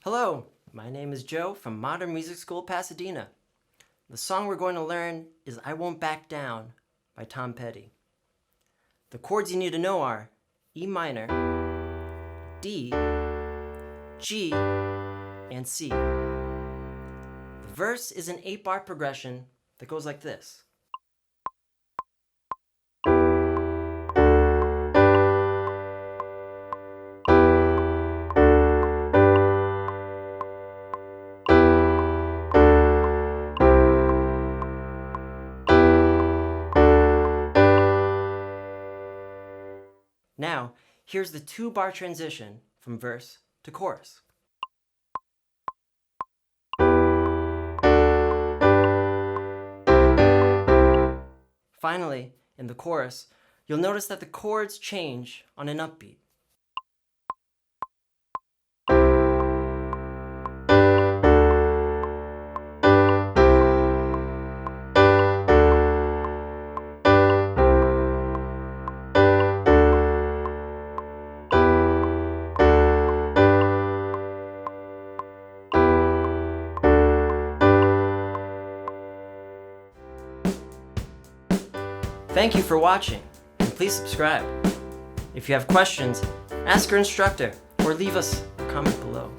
Hello, my name is Joe from Modern Music School, Pasadena. The song we're going to learn is I Won't Back Down by Tom Petty. The chords you need to know are E minor, D, G, and C. The verse is an 8-bar progression that goes like this. Now, here's the 2-bar transition from verse to chorus. Finally, in the chorus, you'll notice that the chords change on an upbeat. Thank you for watching, and please subscribe. If you have questions, ask your instructor or leave us a comment below.